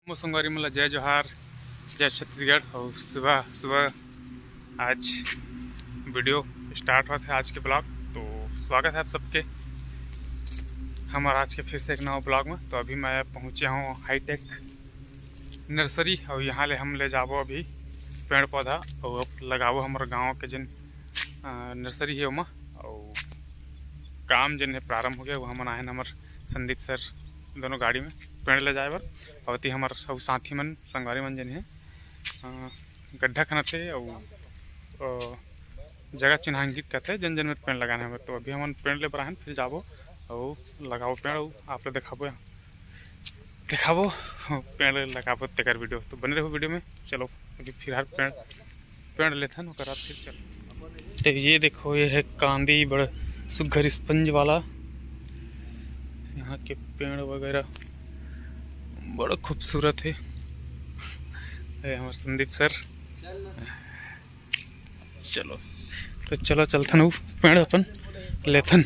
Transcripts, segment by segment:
संगवारी मतलब जय जोहार, जय छत्तीसगढ़। और सुबह सुबह आज वीडियो स्टार्ट हुआ था आज के ब्लॉग। तो स्वागत है आप सबके हमारा आज के फिर से एक नवा ब्लॉग में। तो अभी मैं पहुंचे हूँ हाईटेक नर्सरी और यहाँ ले हम ले जाबो अभी पेड़ पौधा और लगाबो हमारे गांव के जिन नर्सरी है वहाँ। और काम जिन प्रारंभ हो गया वो हम आए हमारे संदीप सर दोनों गाड़ी में पेड़ ले जाए बर। और हमारे सब साथी मन संगवारी मन जिन है गड्ढा खनते और जगह चिन्हांकित करते जन जन में पेड़ लगाने हमें। तो अभी हम पेड़ ले बराहन फिर जाबो और लगाबो पेड़ और आप लोग दिखाबो पेड़ लगाबो तेकर वीडियो। तो बने रहो वीडियो में। चलो अभी फिर हर पेड़ लेथन और फिर चलो। तो ये देखो ये है कांदी बड़ा सुघर स्पंज वाला, यहाँ के पेड़ वगैरह बड़ा खूबसूरत है। हमारे संदीप सर चलो तो चलो चलथन पेड़ अपन लेथन।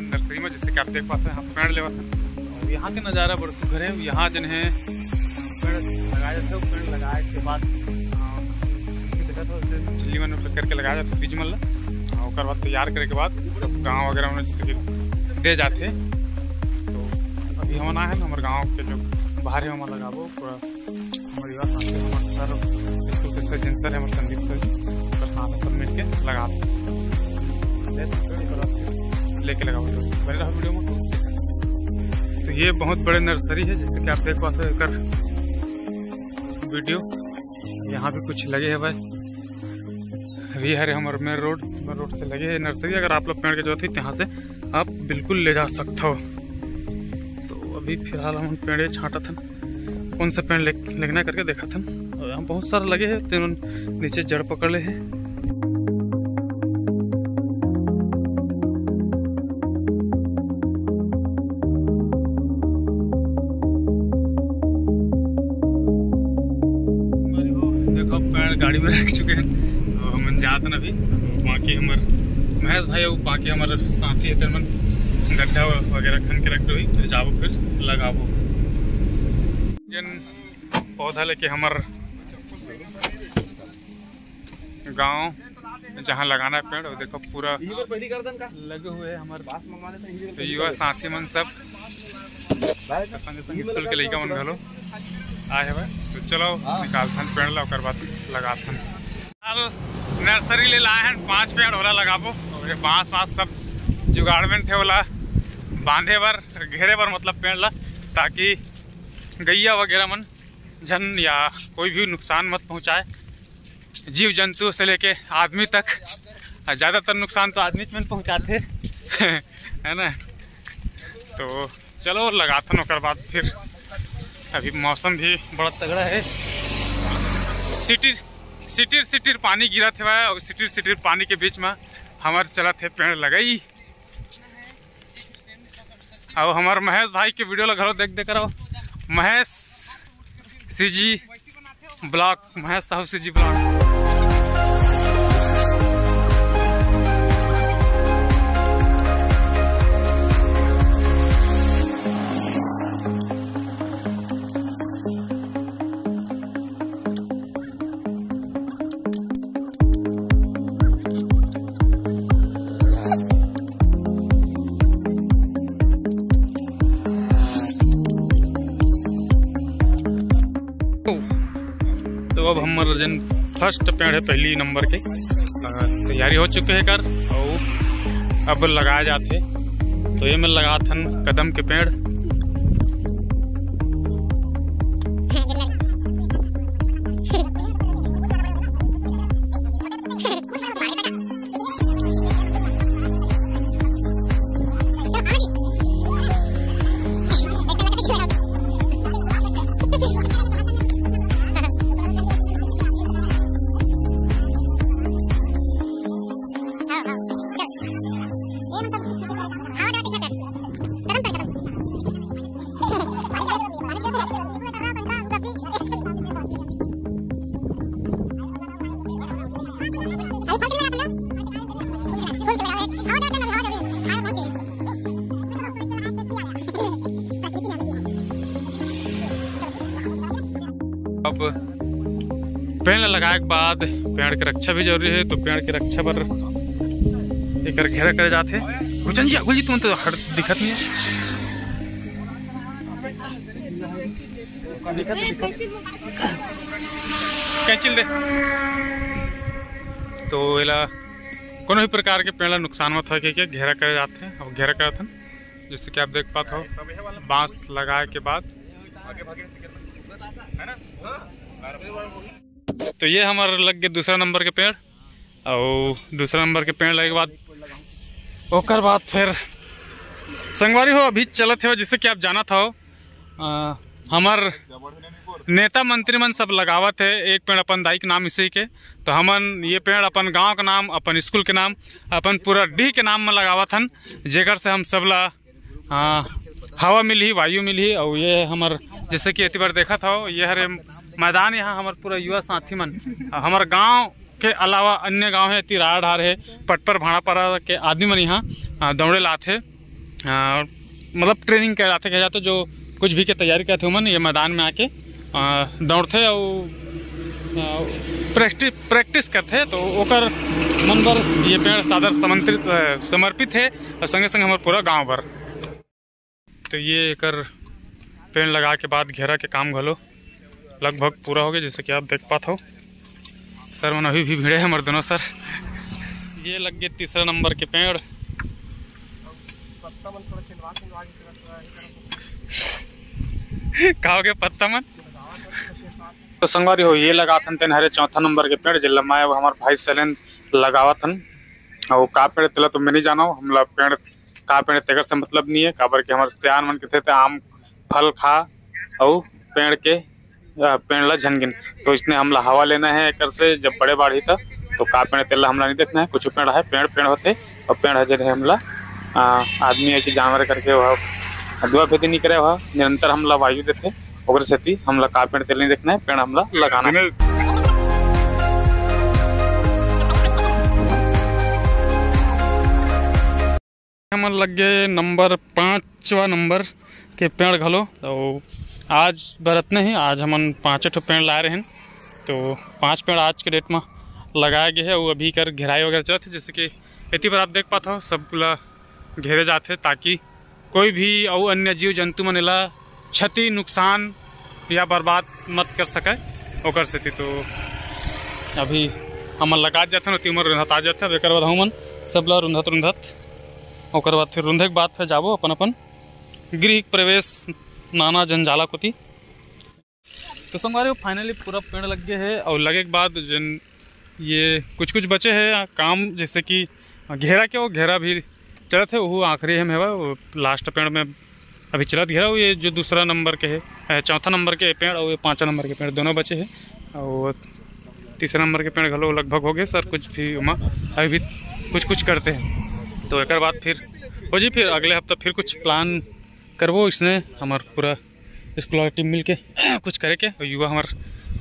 नर्सरी में जैसे कि आप देख पाते हैं यहाँ पेड़ लेवा था। यहाँ के नज़ारा बड़ा सुघर है। यहाँ जन है पेड़ लगाया जाता है। पेड़ लगाए के बाद देखा था चिल्ली मन करके लगाया जाता है बीज मन ला। और बाद तैयार करे के बाद सब गाँव वगैरह में जैसे कि दे जाते। तो अभी हम आए हैं हमारे गाँव के जो बाहर है वहाँ लगाबो पूरा हमारे हमारे सर स्कूल के सर जिन सर है हमारे संदीप सर जी साथ सब मिल के लगा लेके लगाओ। तो बने रहो वीडियो में। तो ये बहुत बड़े नर्सरी है जैसे कि आप देख पाते हो कर वीडियो। यहाँ भी कुछ लगे हैं भाई। ये है हमारे मेन रोड से लगे है नर्सरी। अगर आप लोग पेड़ के जो थी यहाँ से आप बिल्कुल ले जा सकते हो। तो अभी फिलहाल हम पेड़ छाटा था कौन सा पेड़ लेना करके देखा था। और यहाँ बहुत सारे लगे हैं तो नीचे जड़ पकड़ ले है। देखो पेड़ गाड़ी में रख चुके हैं और हम जाते ना अभी। तो बाकी हमारे महेश भाई और बाकी हमारे साथी है तेमन गड्ढा वगैरह खन के रख दो फिर जाबो फिर लगाबो। जन पौधा लेके हमारे गांव जहाँ लगाना है पेड़ और देखो पूरा लगे हुए है हमारे तो युवा साथी मन सब संग संग स्कूल के लड़का मन घलो आए है। तो चलो निकालथन पेड़ ला बाद लगाथन। नर्सरी ले लाए हैं 5 पेड़ होला लगाबो। और ये बांस सब जुगाड़मेंट है वाला बांधे बर घेरे बर मतलब पेड़ ला, ताकि गैया वगैरह मन जन या कोई भी नुकसान मत पहुंचाए जीव जंतु से लेके आदमी तक। ज़्यादातर नुकसान तो आदमी में पहुंचाते है ना। तो चलो लगाथन और बाद फिर अभी मौसम भी बड़ा तगड़ा है। सिटिर पानी गिरा थे और सिटिर पानी के बीच में हमारे चला थे पेड़ लगाई। और हमारे महेश भाई के वीडियो लगा देख करो। Mahesh CG blog, Mahesh Sahu CG blog. तो अब हमारे जन फर्स्ट पेड़ है पहली नंबर के तैयारी हो चुके है कर और अब लगाए जाते। तो ये मैं लगा थन कदम के पेड़। अब पेड़ लगाए के बाद पेड़ की रक्षा भी जरूरी है, तो पेड़ की रक्षा पर एक घेरा करे जाते। गुलजन जी गुल जी तुम तो हर दिखत नहीं है, कैंचिल दे तो एला कोनो भी प्रकार के पेड़ नुकसान मत हो के घेरा करे जाते हैं। अब घेरा करते हैं जैसे कि आप देख पाते हो, बांस लगाए के बाद तो ये हमारे लग गए दूसरा नंबर के पेड़। और दूसरा नंबर के पेड़ लगे के बाद ओकर बाद फिर संगवारी हो अभी चलत है, जिससे कि आप जाना था हमार नेता मंत्री मन सब लगावत है एक पेड़ अपन दाई के नाम इसी के। तो हमन ये पेड़ अपन गांव के नाम, अपन स्कूल के नाम, अपन पूरा डी के नाम में लगावत हन, जेकर से हम सब ला हवा मिली, वायु मिली। और ये हमार जैसे कि इतनी बार देखा था ये हरे मैदान, यहाँ हमारे पूरा युवा साथी मन हमारे गांव के अलावा अन्य गांव है इतनी राढ़ हार है, पटपर भाड़ापारा के आदमी मन यहाँ दौड़े लाते, मतलब ट्रेनिंग कर लाते, कह जाते जो कुछ भी के तैयारी करते मन ये मैदान में आके दौड़ते और प्रैक्टिस करते। तो ओकर मन पर ये पेड़ सादर समर्पित है और संगे संगे हमारे पूरा गाँव भर। तो ये एकर पेड़ लगा के बाद घेरा के काम घलो लगभग पूरा हो गया, जैसे कि आप देख पाते हो। सर मन अभी भी भिड़े हैं हमारे दोनों सर। ये लग गए तीसरा नंबर के पेड़। कहा गया पत्ता मन तो संगवारी हो ये लगाथन तेन हरे चौथा नंबर के पेड़ जिला मैं हमारे भाई सलेन लगावथन। और का पेड़ तेला तो मैं नहीं जाना, हमला पेड़ का पेड़ तेगर से मतलब नहीं है, काबर के हमारे सियान मन के थे आम फल खा और पेड़ ला झनगिन। तो इसने हमला हवा लेना है एक से जब बड़े बाढ़ी था, तो का पेड़ तेला हमला नहीं देखना है। कुछ पेड़ है पेड़ होते और पेड़ है जो हमला आदमी है कि जानवर करके वह दुआ खेती नहीं करे, वह निरंतर हमला वायु देते और से हमला का पेड़ तेल नहीं देखना है, पेड़ हमला लगाना है। हमन लग गए नंबर 5वां नंबर के पेड़ घलो। तो आज बरतने ही आज हमन 5 पेड़ लाए रहे हैं, तो 5 पेड़ आज के डेट में लगाए गए हैं। वो अभी कर घेराई वगैरह चलते, जैसे कि इतनी बार आप देख पाते हो सब घेरे जाते ताकि कोई भी और अन्य जीव जंतु मन ला क्षति नुकसान या बर्बाद मत कर सके ओकर से। तो अभी हमन लगा जाते हैं तीमर रुंधत आ जाते। अब एक बाद हमन सब ला रुंधत ओकर बाद फिर रुंधे के बाद फिर जाबो अपन अपन गृह प्रवेश नाना जंजाला कोती। तो संगवारी फाइनली पूरा पेड़ लग गए है। और लगे के बाद जन ये कुछ बचे हैं काम, जैसे कि घेरा के वो घेरा भी चलत है, वो आखिरी हम है वो लास्ट पेड़ में अभी चलत घेरा। ये जो दूसरा नंबर के है, चौथा नंबर के पेड़ और ये 5वां नंबर के पेड़ दोनों बचे हैं। और तीसरा नंबर के पेड़ घलो लगभग हो गए सर, कुछ भी उमा अभी भी कुछ करते हैं। तो एक बाद फिर हो जी, फिर अगले हफ्ता फिर कुछ प्लान करबो इसने हमार पूरा स्कूल वाला टीम मिल के कुछ करे के और युवा हमार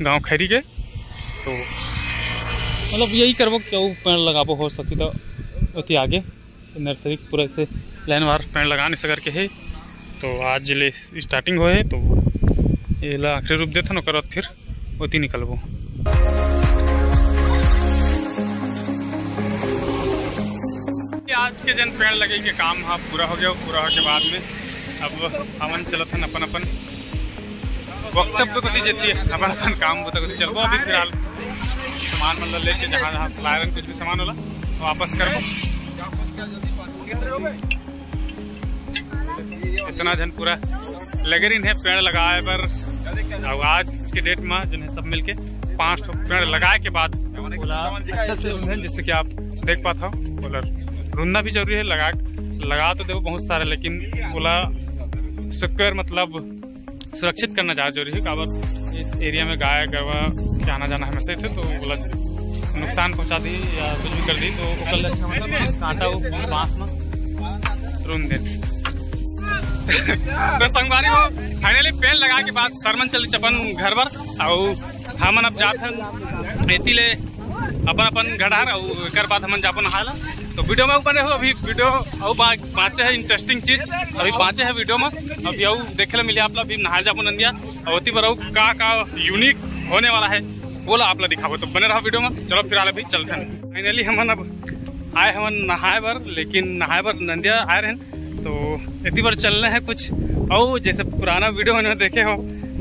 गांव खैरी के। तो मतलब यही करबो क्यों पेड़ लगाबो हो सकी तो अति आगे नर्सरी पूरा से लाइन वार पेड़ लगाने से करके है। तो आज ले स्टार्टिंग हो है, तो ये ला आखिरी रूप देता न बाद फिर अति निकलबो। आज के जन पेड़ लगे के काम हाँ पूरा हो गया। पूरा हो के बाद में अब हमन चलत हन अपन वक्तव्य को जेती अपन काम बता को चलबो। अभी फिलहाल सामान मतलब लेके जहाँ लाए कुछ भी सामान होला वापस करबो। इतना जन पूरा लगे रही है पेड़ लगाए पर। और आज के डेट में जो है सब मिलके 5 पेड़ लगाए के बाद अच्छा से उन्हें, जिससे कि आप देख पाता हो बोला रुंदा भी जरूरी है। लगा तो देखो बहुत सारे, लेकिन बोला सिक्योर मतलब सुरक्षित करना ज़्यादा जरूरी है। काबर इस एरिया में गाय गरवा के आना जाना हमेशा थे, तो बोला नुकसान पहुंचा दी या कुछ भी कर दी तो कांटा बांस में रुन दे। तो संगवारी हो फाइनली पेड़ लगा के बाद सरमन चल चपन घर पर और हमन अब जाते हैं एती ले अपन अपन गढ़ार और एक बाद हम जापन नहाए ला। तो वीडियो में बने हो अभी वीडियो और पाँचे है इंटरेस्टिंग चीज अभी पाँचे है वीडियो में अभी और देखे ला मिले आप अभी नहाए जापन नंदिया और अति बार का यूनिक होने वाला है बोला आप दिखाओ। तो बने रहो वीडियो में। चलो फिर आले भी चलते हैं। फाइनली हम अब आए हम नहाए बर, लेकिन नहाए बर नंदिया आए रहे तो इतनी बार चलने हैं कुछ और जैसे पुराना वीडियो में देखे हो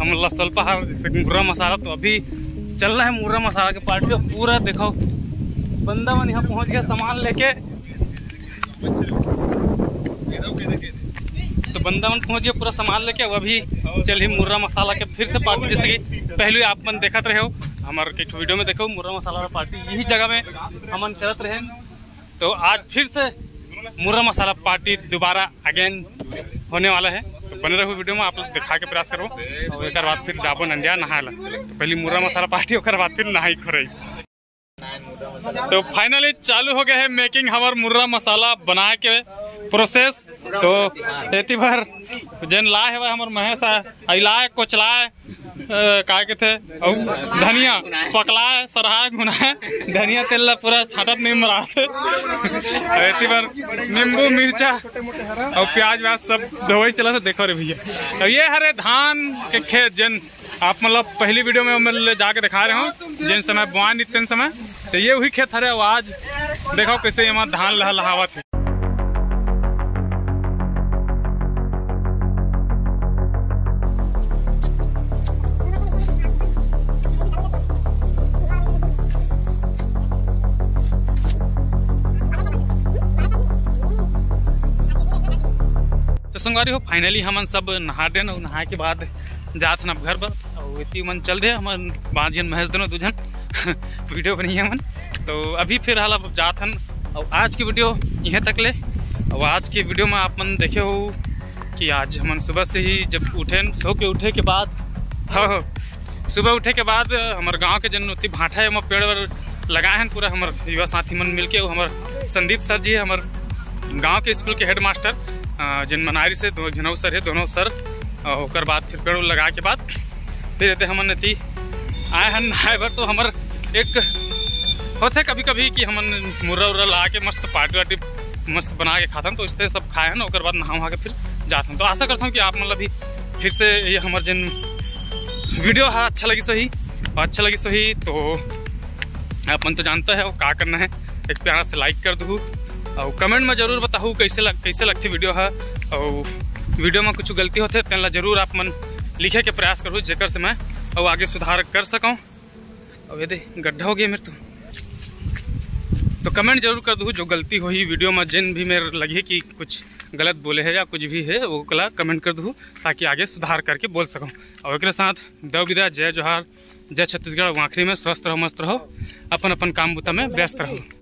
हम लसल पहाड़ जैसे मुर्रा मसाला। तो अभी चलना है मुर्रा मसाला के पार्टी पूरा देखो बंदा मन यहाँ पहुँच गया सामान लेके। तो बंदा मन पहुँच गया पूरा सामान लेके। अब अभी चलिए मुर्रा मसाला के फिर से पार्टी जैसे कि पहले आप मन देखते रहे हो हमारे वीडियो में देखो मुर्रा मसाला पार्टी यही जगह में हमन करते रहे। तो आज फिर से मुर्रा मसाला पार्टी दोबारा अगेन होने वाला है। तो बने रहो वीडियो में आप लोग दिखा के प्रयास करो और एक बाद फिर जाबो नंदिया नहाए ला। तो पहले मुर्रा मसाला पार्टी और बाद फिर नहाई खोरई। तो फाइनली चालू हो गया है मेकिंग हमार मुर्रा मसाला बनाए के प्रोसेस। तो एती भर जन लाए है हमार महेश लाए कोचलाए का के थे और धनिया पकलाए सराय भुनाए धनिया तेल पूरा छाटत नहीं मरा थे। एती बार नींबू मिर्चा और प्याज व्याज सब धोई चला था। देखो रे भैया तो ये हरे धान के खेत जन आप मतलब पहली वीडियो में मैं जाके दिखा रहे हूँ जिन समय बुआन इतने समय। तो ये वही खेत हरे आज देखो कैसे यहाँ धान लहलहावत है। तो संगवारी हो फाइनली हमन सब नहा देन और नहाए के बाद जात न घर पर और इतनी मन चल दे हमन बाजन महेश दोनों दूजन वीडियो बनी हमन। तो अभी फिर हाल जात हन और आज की वीडियो यहाँ तक ले। और आज की वीडियो में आप मन देखे हो कि आज हमन सुबह से ही जब उठे सो के उठे के बाद हाँ सुबह उठे के बाद हमारे गाँव के जन उतनी भाटा है वहाँ पेड़ वेड़ लगाए हैं पूरा हमारे युवा साथी मन मिल के। हमारे संदीप सर जी है हमारे गाँव के स्कूल के हेड मास्टर जिन मनारी से दो जनऊ सर है दोनों सर और बाद फिर पेड़ लगा के बाद फिर रहते हमन नती आए हैं नहाए भर। तो हमार एक होते कभी कभी कि हमन मुर्रा उर्रा ला के मस्त पार्टी वार्टी मस्त बना के खाता हूँ। तो इस तरह सब खाए हैं ना और बाद नहा वहा के फिर जाता हूँ। तो आशा करता हूँ कि आप मतलब भी फिर से ये हमारे जिन वीडियो है अच्छा लगी सही तो आप मन तो जानता है वो क्या करना है एक प्यारा से लाइक कर दूँ और कमेंट में जरूर बताऊँ कैसे लगती वीडियो है। और वीडियो में कुछ गलती होते तेन जरूर आप मन लिखे के प्रयास करूँ जेकर से मैं और आगे सुधार कर सकूँ। अब ये दे गड्ढा हो गया मेरे तो कमेंट जरूर कर दूँ जो गलती हुई वीडियो में जिन भी मेरे लगे कि कुछ गलत बोले है या कुछ भी है वो कला कमेंट कर दूँ ताकि आगे सुधार करके बोल सकूँ। और एक साथ देव विदा जय जोहार जय छत्तीसगढ़। आखिरी में स्वस्थ रहो मस्त रहो अपन अपन काम बुता में व्यस्त रहो।